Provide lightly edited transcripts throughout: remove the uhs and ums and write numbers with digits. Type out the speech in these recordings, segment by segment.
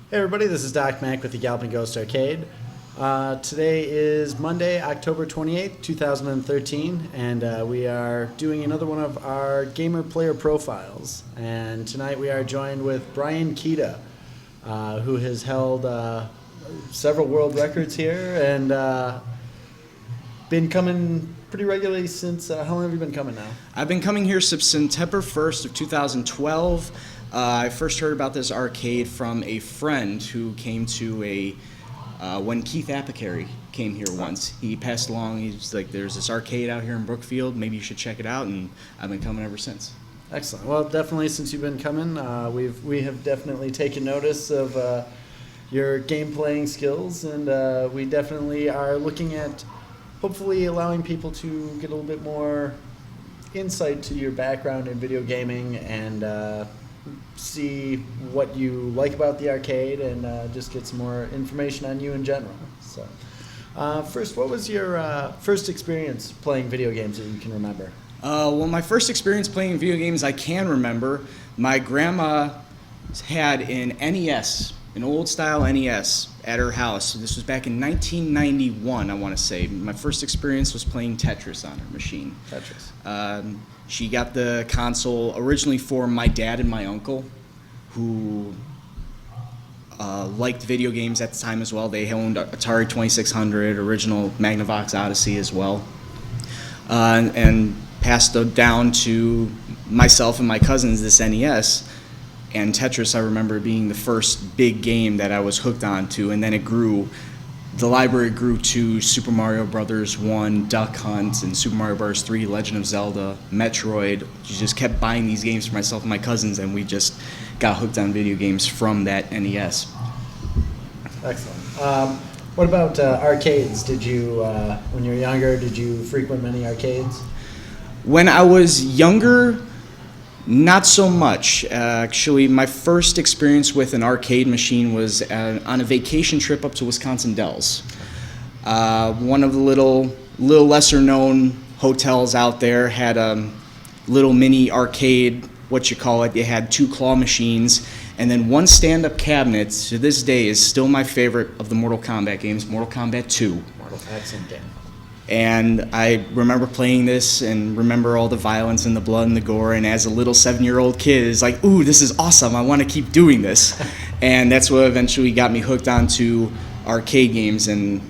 Hey everybody, this is Doc Mack with the Galloping Ghost Arcade. Today is Monday, October 28th, 2013, and we are doing another one of our gamer player profiles. And tonight we are joined with Brian Kita, who has held several world records here and been coming pretty regularly since, how long have you been coming now? I've been coming here since September 1st of 2012. I first heard about this arcade from a friend who came to when Keith Apicary came here once. He passed along, he's like, there's this arcade out here in Brookfield, maybe you should check it out, and I've been coming ever since. Excellent. Well, definitely since you've been coming, we have definitely taken notice of your game playing skills, and we definitely are looking at hopefully allowing people to get a little bit more insight to your background in video gaming and see what you like about the arcade and just get some more information on you in general. So, first, what was your first experience playing video games that you can remember? Well, my first experience playing video games I can remember, my grandma had an NES, an old style NES at her house. This was back in 1991, I want to say. My first experience was playing Tetris on her machine. Tetris. She got the console originally for my dad and my uncle, who liked video games at the time as well. They owned Atari 2600, original Magnavox Odyssey as well, and passed it down to myself and my cousins this NES. And Tetris, I remember being the first big game that I was hooked onto, and then it grew. The library grew to Super Mario Brothers 1, Duck Hunt, and Super Mario Bros. 3, Legend of Zelda, Metroid. You just kept buying these games for myself and my cousins, and we just got hooked on video games from that NES. Excellent. What about arcades? Did you, when you were younger, did you frequent many arcades? When I was younger, not so much. Actually, my first experience with an arcade machine was on a vacation trip up to Wisconsin Dells. One of the little lesser known hotels out there had a little mini arcade, what you call it. They had 2 claw machines and then one stand-up cabinet. To this day is still my favorite of the Mortal Kombat games, Mortal Kombat 2. Excellent game. And I remember playing this and remember all the violence and the blood and the gore, and as a little 7-year-old kid, it's like, ooh, this is awesome, I want to keep doing this. And that's what eventually got me hooked onto arcade games. And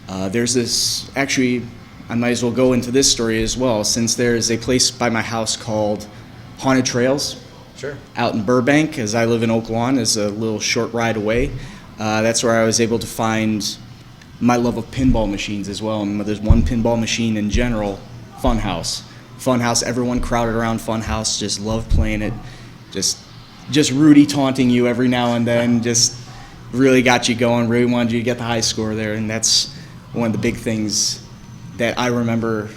there's this, actually, I might as well go into this story as well, since there's a place by my house called Haunted Trails. Sure. Out in Burbank, as I live in Oak Lawn, is a little short ride away. That's where I was able to find my love of pinball machines as well. And there's one pinball machine in general, Funhouse. Funhouse, everyone crowded around Funhouse, just loved playing it. Just Rudy taunting you every now and then, just really got you going, really wanted you to get the high score there. And that's one of the big things that I remember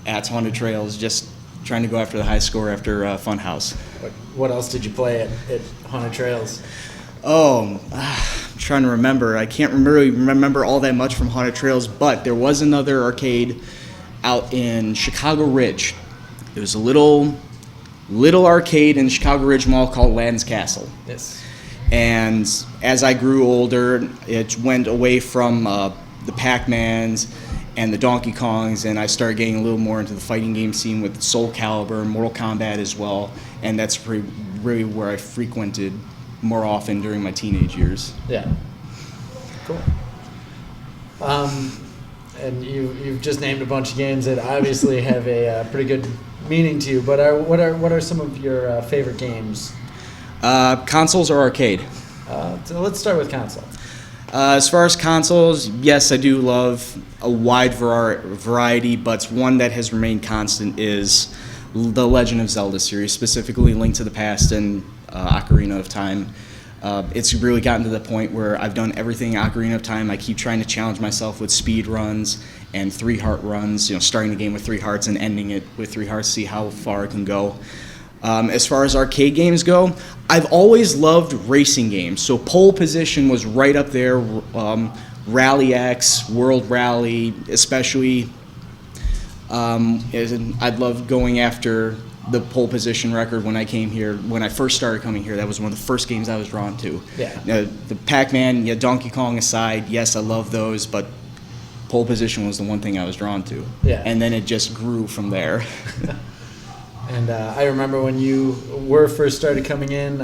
at Haunted Trails, just trying to go after the high score after Funhouse. What else did you play at Haunted Trails? Oh, I'm trying to remember. I can't really remember all that much from Haunted Trails, but there was another arcade out in Chicago Ridge. It was a little arcade in Chicago Ridge Mall called Aladdin's Castle. Yes. And as I grew older, it went away from the Pac-Mans and the Donkey Kongs, and I started getting a little more into the fighting game scene with Soul Calibur and Mortal Kombat as well, and that's really where I frequented more often during my teenage years. Yeah. Cool. And you've just named a bunch of games that obviously have a pretty good meaning to you. But what are some of your favorite games? Consoles or arcade? So let's start with console. As far as consoles, yes, I do love a wide variety, but one that has remained constant is the Legend of Zelda series, specifically Link to the Past and Ocarina of Time. It's really gotten to the point where I've done everything Ocarina of Time. I keep trying to challenge myself with speed runs and 3-heart runs, starting the game with 3 hearts and ending it with 3 hearts, see how far I can go. As far as arcade games go, I've always loved racing games. So Pole Position was right up there, Rally X, World Rally, especially. I'd love going after the pole position record when I came here. When I first started coming here, that was one of the first games I was drawn to. Yeah. The Pac-Man, yeah, Donkey Kong aside, yes, I love those, but pole position was the one thing I was drawn to. Yeah. And then it just grew from there. And I remember when you were first started coming in,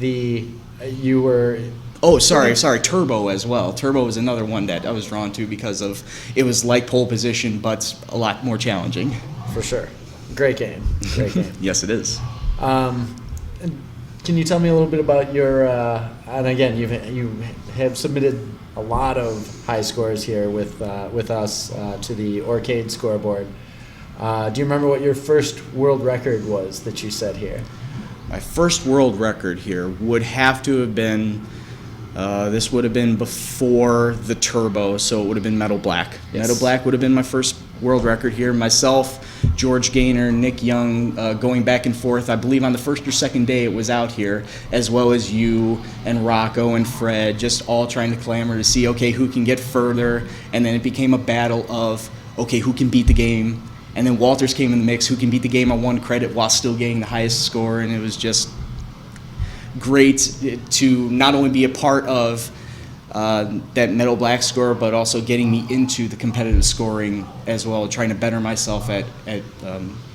you were. Oh, sorry, Turbo as well. Turbo was another one that I was drawn to because of it was like pole position, but a lot more challenging. For sure. Great game. Great game. Yes, it is. Can you tell me a little bit about your? And again, you have submitted a lot of high scores here with us to the Arcade scoreboard. Do you remember what your first world record was that you set here? My first world record here would have to have been. This would have been before the Turbo, so it would have been Metal Black. Yes. Metal Black would have been my first world record here. Myself, George Gaynor, Nick Young, going back and forth. I believe on the first or second day it was out here, as well as you and Rocco and Fred, just all trying to clamor to see, okay, who can get further. And then it became a battle of, okay, who can beat the game. And then Walters came in the mix, who can beat the game on one credit while still getting the highest score. And it was just great to not only be a part of that Metal Black score, but also getting me into the competitive scoring as well, trying to better myself at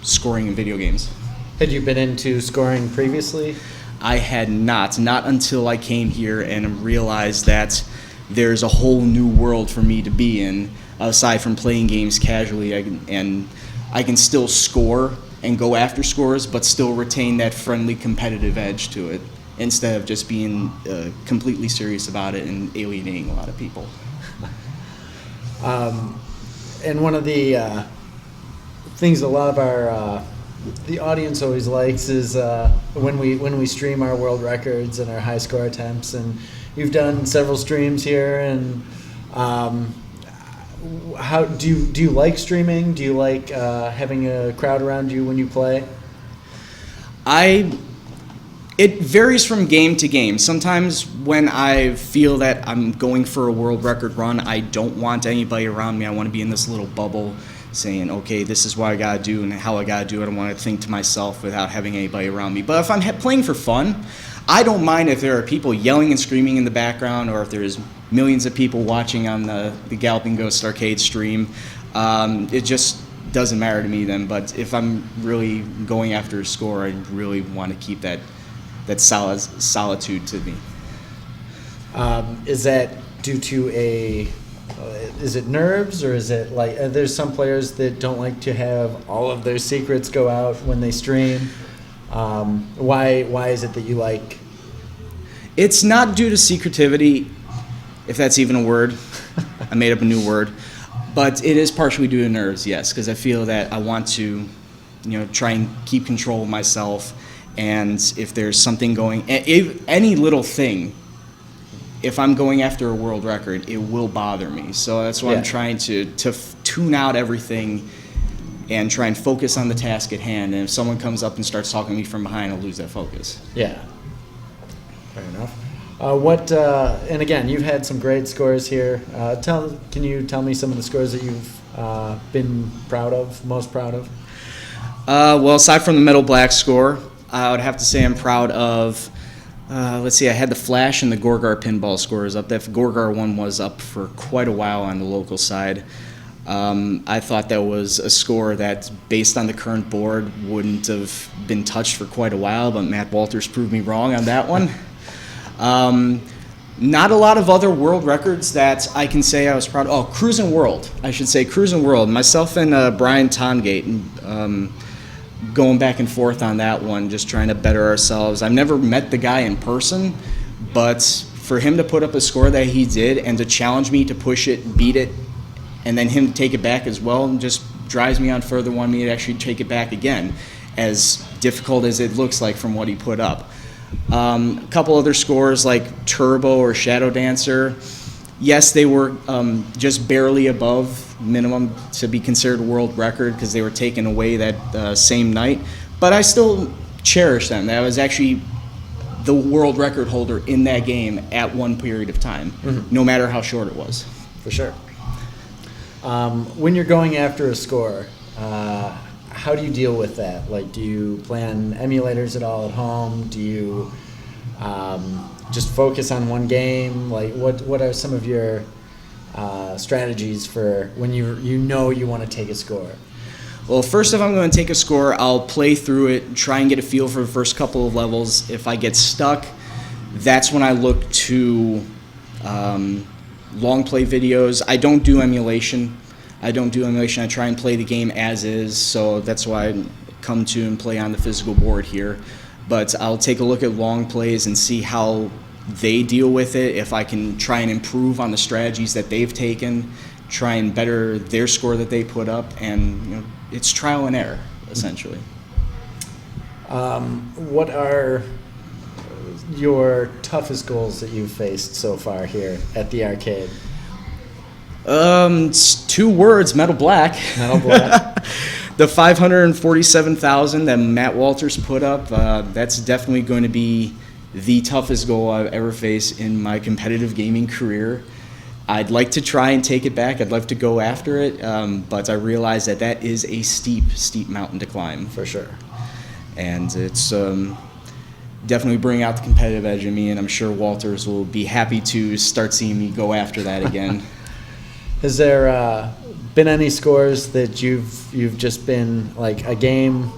scoring in video games. Had you been into scoring previously? I had not until I came here and realized that there's a whole new world for me to be in, aside from playing games casually, and I can still score and go after scores, but still retain that friendly competitive edge to it, instead of just being completely serious about it and alienating a lot of people. And one of the things a lot of our the audience always likes is when we stream our world records and our high score attempts. And you've done several streams here. And how do you like streaming? Do you like having a crowd around you when you play? It varies from game to game. Sometimes when I feel that I'm going for a world record run, I don't want anybody around me. I want to be in this little bubble saying, okay, this is what I got to do and how I got to do it. I don't want to think to myself without having anybody around me. But if I'm playing for fun, I don't mind if there are people yelling and screaming in the background, or if there's millions of people watching on the Galloping Ghost Arcade stream. It just doesn't matter to me then. But if I'm really going after a score, I really want to keep that solitude to me. Is that due to is it nerves, or is it like there's some players that don't like to have all of their secrets go out when they stream? Why is it that you like? It's not due to secretivity, if that's even a word. I made up a new word. But it is partially due to nerves, yes, because I feel that I want to, try and keep control of myself. And if there's something going, any little thing, if I'm going after a world record, it will bother me. So that's why I'm trying to tune out everything and try and focus on the task at hand. And if someone comes up and starts talking to me from behind, I'll lose that focus. Yeah. Fair enough. And again, you've had some great scores here. Can you tell me some of the scores that you've been most proud of? Well, aside from the Metal Black score, I would have to say I'm proud of, I had the Flash and the Gorgar pinball scores up. That Gorgar one was up for quite a while on the local side. I thought that was a score that, based on the current board, wouldn't have been touched for quite a while, but Matt Walters proved me wrong on that one. Not a lot of other world records that I can say I was proud of. Oh, Cruisin' World. I should say Cruisin' World. Myself and Brian Tongate, going back and forth on that one, just trying to better ourselves. I've never met the guy in person, but for him to put up a score that he did and to challenge me to push it, beat it, and then him to take it back as well, just drives me on further, wanting me to actually take it back again, as difficult as it looks like from what he put up. A couple other scores like Turbo or Shadow Dancer, yes, they were just barely above minimum to be considered a world record because they were taken away that same night, but I still cherish them. That was actually the world record holder in that game at one period of time, no matter how short it was. For sure. When you're going after a score, how do you deal with that? Like, do you play on emulators at all at home? Do you just focus on one game? Like, what are some of your strategies for when you know you want to take a score? Well, first, if I'm going to take a score, I'll play through it, try and get a feel for the first couple of levels. If I get stuck, that's when I look to long play videos. I don't do emulation. I try and play the game as is, so that's why I come to and play on the physical board here. But I'll take a look at long plays and see how they deal with it, if I can try and improve on the strategies that they've taken, try and better their score that they put up, and it's trial and error, essentially. What are your toughest goals that you've faced so far here at the arcade? It's 2 words: Metal Black. Metal Black. The 547,000 that Matt Walters put up, that's definitely going to be the toughest goal I've ever faced in my competitive gaming career. I'd like to try and take it back. I'd love to go after it, but I realize that is a steep mountain to climb. For sure. And it's definitely bring out the competitive edge in me, and I'm sure Walters will be happy to start seeing me go after that again. Has there been any scores that you've just been like a game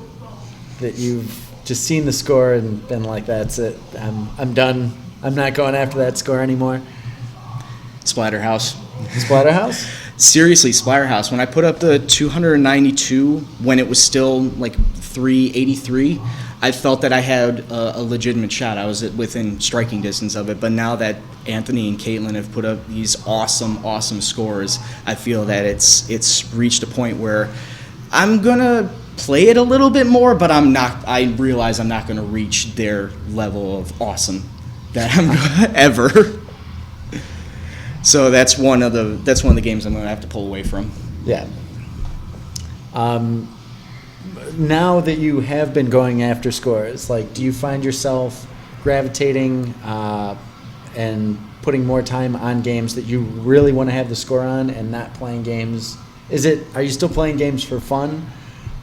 that you've just seen the score and been like, that's it, I'm done, I'm not going after that score anymore? Splatterhouse. Splatterhouse? Seriously, Splatterhouse. When I put up the 292, when it was still like 383, I felt that I had a legitimate shot. I was within striking distance of it. But now that Anthony and Caitlin have put up these awesome scores, I feel that it's reached a point where I'm gonna play it a little bit more, but I realize I'm not gonna reach their level of awesome that I'm gonna ever. So that's one of the games I'm gonna have to pull away from. Yeah. Now that you have been going after scores, like, do you find yourself gravitating and putting more time on games that you really want to have the score on and not playing games? Are you still playing games for fun,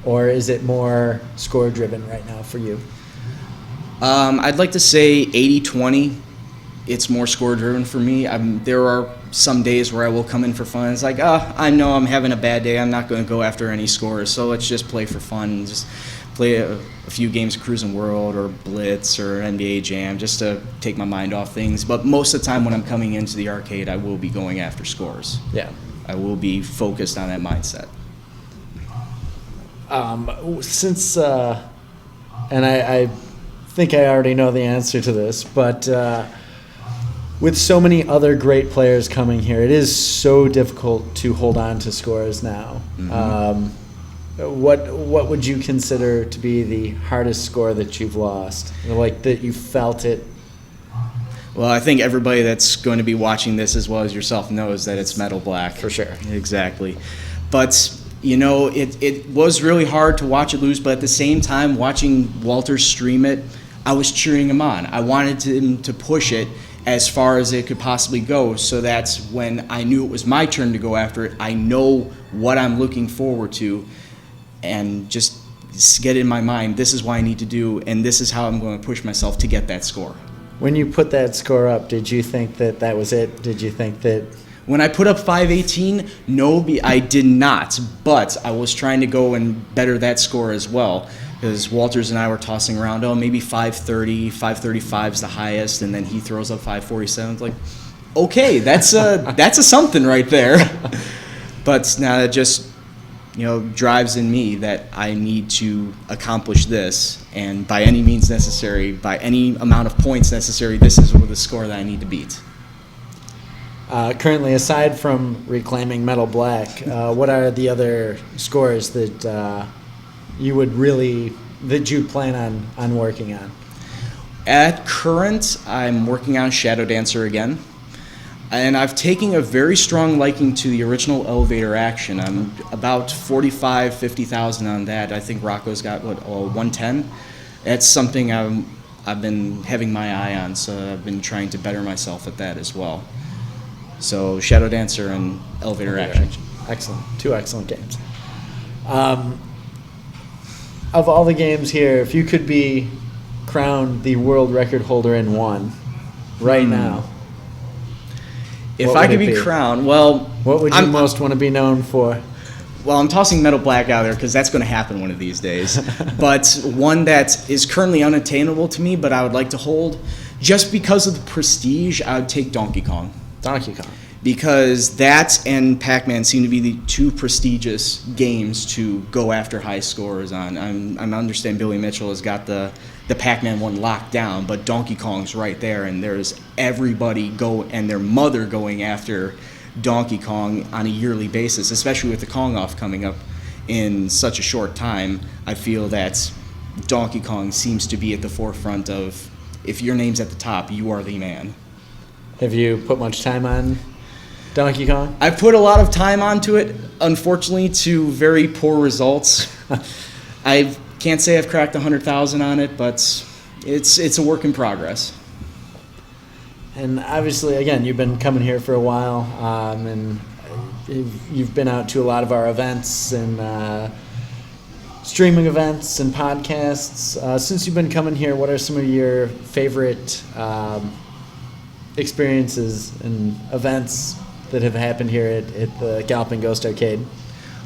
or is it more score driven right now for you? I'd like to say 80-20. It's more score driven for me. There are some days where I will come in for fun. It's like, I know I'm having a bad day. I'm not going to go after any scores, so let's just play for fun. Just play a few games of Cruising World or Blitz or NBA Jam just to take my mind off things. But most of the time when I'm coming into the arcade, I will be going after scores. Yeah. I will be focused on that mindset. Since, and I think I already know the answer to this, but with so many other great players coming here, it is so difficult to hold on to scores now. Mm-hmm. What would you consider to be the hardest score that you've lost? Like, that you felt it? Well, I think everybody that's going to be watching this as well as yourself knows that it's Metal Black. For sure. Exactly. But, it was really hard to watch it lose, but at the same time, watching Walter stream it, I was cheering him on. I wanted him to push it as far as it could possibly go, so that's when I knew it was my turn to go after it. I know what I'm looking forward to, and just get in my mind, this is what I need to do, and this is how I'm going to push myself to get that score. When you put that score up, did you think that was it? Did you think that... When I put up 518, no, I did not, but I was trying to go and better that score as well, because Walters and I were tossing around, maybe 530, 535 is the highest, and then he throws up 547. It's like, okay, that's a something right there. But now that just drives in me that I need to accomplish this, and by any means necessary, by any amount of points necessary, this is the score that I need to beat. Currently, aside from reclaiming Metal Black, what are the other scores that you plan on working on? At current, I'm working on Shadow Dancer again. And I've taken a very strong liking to the original elevator action. I'm about 50,000 on that. I think Rocco's got, 110? That's something I've been having my eye on, so I've been trying to better myself at that as well. So Shadow Dancer and elevator action. Excellent. 2 excellent games. of all the games here, if you could be crowned the world record holder in one right now, If what I would could it be be? crowned, well, what would you most want to be known for? well, I'm tossing Metal Black out there because that's going to happen one of these days. But one that is currently unattainable to me, but I would like to hold, just because of the prestige, I would take Donkey Kong. Donkey Kong. Because that and Pac-Man seem to be the two prestigious games to go after high scores on. I understand Billy Mitchell has got the Pac-Man one locked down, but Donkey Kong's right there, and there's everybody and their mother going after Donkey Kong on a yearly basis, especially with the Kong Off coming up in such a short time. I feel that Donkey Kong seems to be at the forefront of, if your name's at the top, you are the man. Have you put much time on Donkey Kong? I've put a lot of time onto it, unfortunately, to very poor results. I can't say I've cracked 100,000 on it, but it's a work in progress. And obviously, again, you've been coming here for a while, and you've been out to a lot of our events and streaming events and podcasts. Since you've been coming here, what are some of your favorite experiences and events that have happened here at the Galloping Ghost Arcade?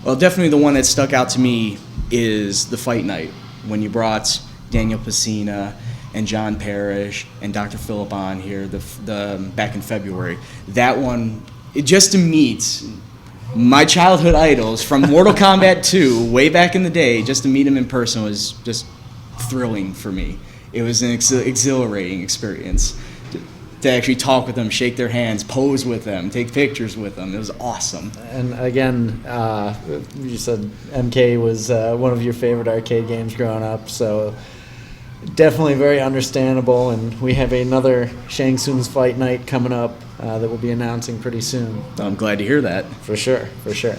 Well, definitely the one that stuck out to me is the fight night, when you brought Daniel Pacina and John Parrish and Dr. Phillip on here the back in February. That one, just to meet my childhood idols from Mortal Kombat 2 way back in the day, just to meet them in person was just thrilling for me. It was an exhilarating experience to actually talk with them, shake their hands, pose with them, take pictures with them. It was awesome. And again, you said MK was one of your favorite arcade games growing up, so definitely very understandable. And we have another Shang Tsung's Fight Night coming up that we'll be announcing pretty soon. I'm glad to hear that. For sure, for sure.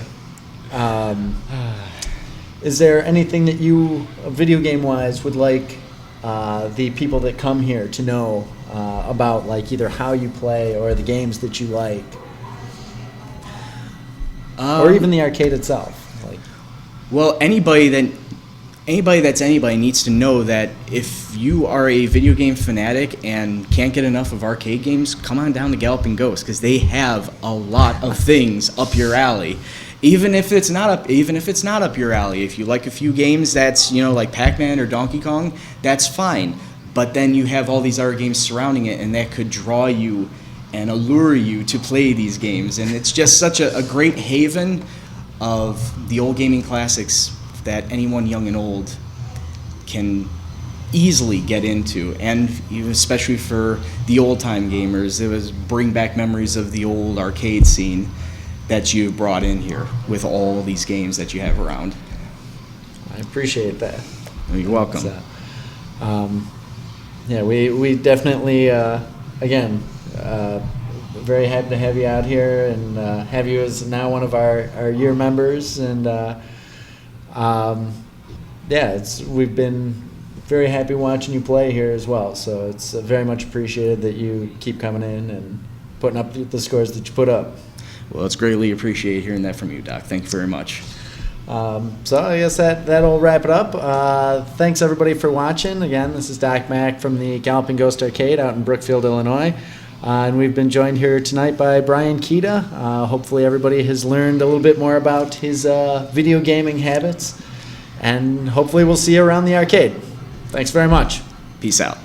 Is there anything that you, video game-wise, would like the people that come here to know about, like either how you play or the games that you like, or even the arcade itself? Like, well, anybody that's anybody needs to know that if you are a video game fanatic and can't get enough of arcade games, come on down to Galloping Ghost, because they have a lot of things up your alley. Even if it's not up your alley, if you like a few games that's, like Pac-Man or Donkey Kong, that's fine. But then you have all these other games surrounding it, and that could draw you and allure you to play these games. And it's just such a great haven of the old gaming classics that anyone young and old can easily get into. And especially for the old-time gamers, it was bring back memories of the old arcade scene that you brought in here with all these games that you have around. I appreciate that. You're welcome. So, yeah, we definitely, again, very happy to have you out here and have you as now one of our year members. And yeah, we've been very happy watching you play here as well. So it's very much appreciated that you keep coming in and putting up the scores that you put up. Well, it's greatly appreciated hearing that from you, Doc. Thank you very much. So I guess that'll wrap it up. Thanks everybody for watching. Again, this is Doc Mack from the Galloping Ghost Arcade out in Brookfield, Illinois. And we've been joined here tonight by Brian Kita. Hopefully everybody has learned a little bit more about his video gaming habits. And hopefully we'll see you around the arcade. Thanks very much. Peace out.